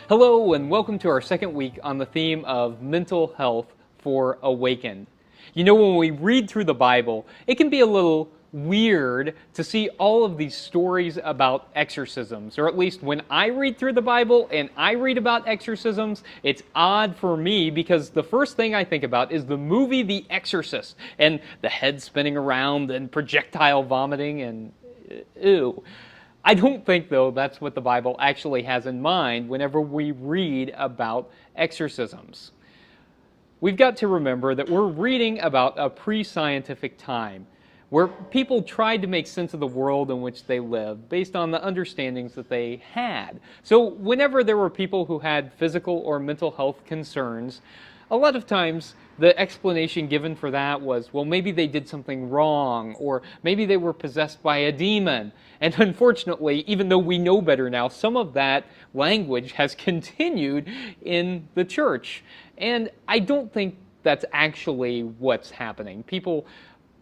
Hello, and welcome to our second week on the theme of mental health for Awakened. You know, when we read through the Bible, it can be a little weird to see all of these stories about exorcisms, or at least when I read through the Bible and I read about exorcisms, it's odd for me because the first thing I think about is the movie The Exorcist, and the head spinning around and projectile vomiting and ew. I don't think, though, that's what the Bible actually has in mind whenever we read about exorcisms. We've got to remember that we're reading about a pre-scientific time where people tried to make sense of the world in which they lived based on the understandings that they had. So whenever there were people who had physical or mental health concerns, a lot of times the explanation given for that was, well, maybe they did something wrong, or maybe they were possessed by a demon. And unfortunately, even though we know better now, some of that language has continued in the church. And I don't think that's actually what's happening. People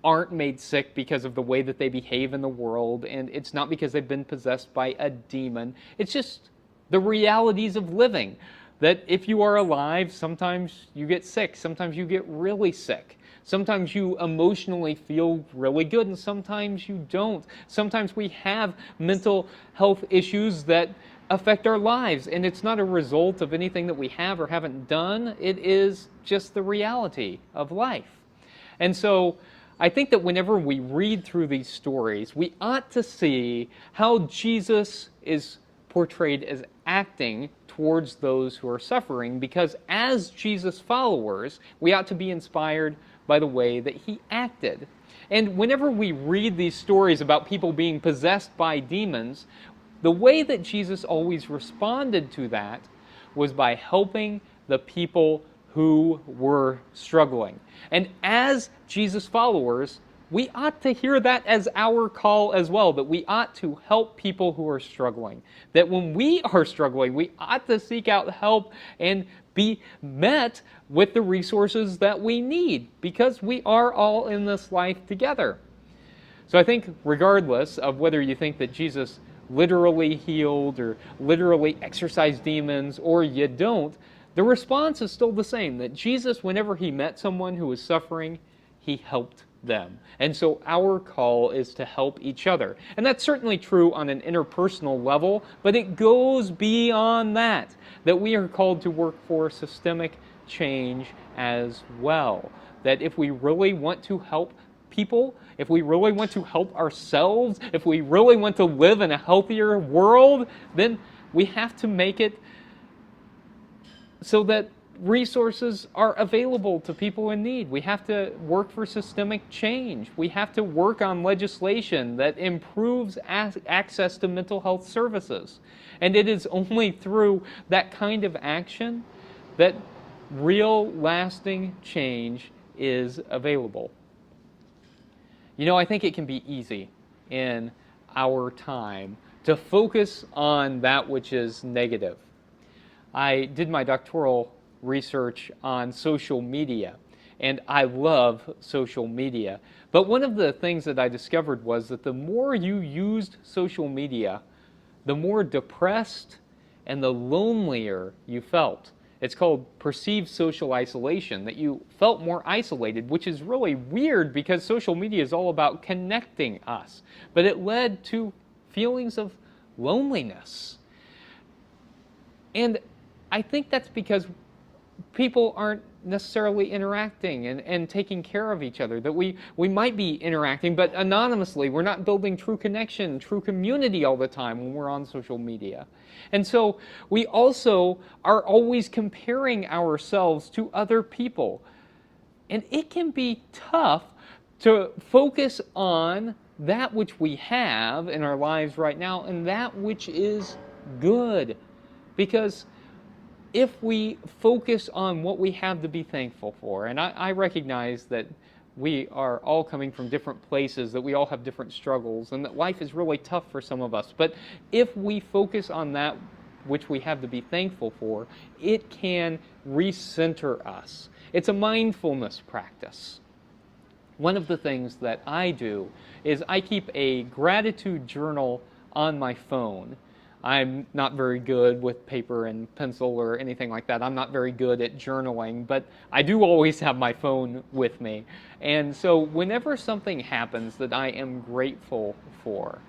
aren't made sick because of the way that they behave in the world, and it's not because they've been possessed by a demon. It's just the realities of living. That if you are alive, sometimes you get sick, sometimes you get really sick. Sometimes you emotionally feel really good, and sometimes you don't. Sometimes we have mental health issues that affect our lives, and it's not a result of anything that we have or haven't done. It is just the reality of life. And so I think that whenever we read through these stories, we ought to see how Jesus is portrayed as acting towards those who are suffering, because as Jesus followers, we ought to be inspired by the way that he acted. And whenever we read these stories about people being possessed by demons, the way that Jesus always responded to that was by helping the people who were struggling. And as Jesus followers, we ought to hear that as our call as well, that we ought to help people who are struggling. That when we are struggling, we ought to seek out help and be met with the resources that we need, because we are all in this life together. So I think regardless of whether you think that Jesus literally healed or literally exorcised demons, or you don't, the response is still the same, that Jesus, whenever he met someone who was suffering, he helped them. And so our call is to help each other. And that's certainly true on an interpersonal level, but it goes beyond that we are called to work for systemic change as well. That if we really want to help people, if we really want to help ourselves, if we really want to live in a healthier world, then we have to make it so that resources are available to people in need. We have to work for systemic change. We have to work on legislation that improves access to mental health services. And it is only through that kind of action that real lasting change is available. You know, I think it can be easy in our time to focus on that which is negative. I did my doctoral research on social media, and I love social media. But one of the things that I discovered was that the more you used social media, the more depressed and the lonelier you felt. It's called perceived social isolation, that you felt more isolated, which is really weird because social media is all about connecting us. But it led to feelings of loneliness. And I think that's because people aren't necessarily interacting and taking care of each other. That we might be interacting, but anonymously. We're not building true connection, true community all the time when we're on social media. And so we also are always comparing ourselves to other people. And it can be tough to focus on that which we have in our lives right now and that which is good. Because if we focus on what we have to be thankful for, and I recognize that we are all coming from different places, that we all have different struggles, and that life is really tough for some of us. But if we focus on that which we have to be thankful for, it can recenter us. It's a mindfulness practice. One of the things that I do is I keep a gratitude journal on my phone. I'm not very good with paper and pencil or anything like that. I'm not very good at journaling, but I do always have my phone with me. And so whenever something happens that I am grateful for,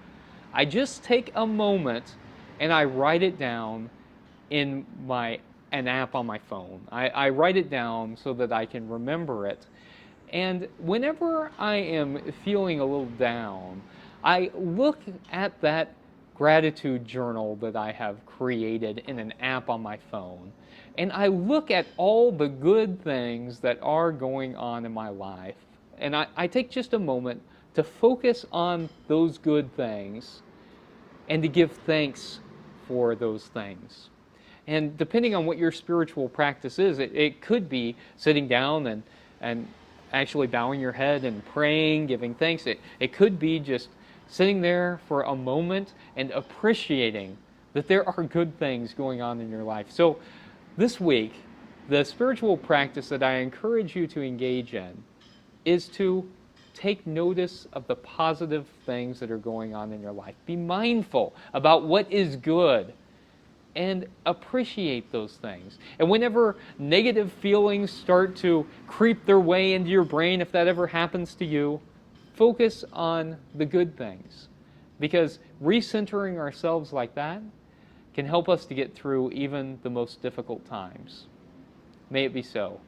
I just take a moment and I write it down in an app on my phone. I write it down so that I can remember it. And whenever I am feeling a little down, I look at that gratitude journal that I have created in an app on my phone, and I look at all the good things that are going on in my life, and I take just a moment to focus on those good things and to give thanks for those things. And depending on what your spiritual practice is, it could be sitting down and actually bowing your head and praying, giving thanks. It could be just sitting there for a moment and appreciating that there are good things going on in your life. So this week, the spiritual practice that I encourage you to engage in is to take notice of the positive things that are going on in your life. Be mindful about what is good and appreciate those things. And whenever negative feelings start to creep their way into your brain, if that ever happens to you, focus on the good things. Because recentering ourselves like that can help us to get through even the most difficult times. May it be so.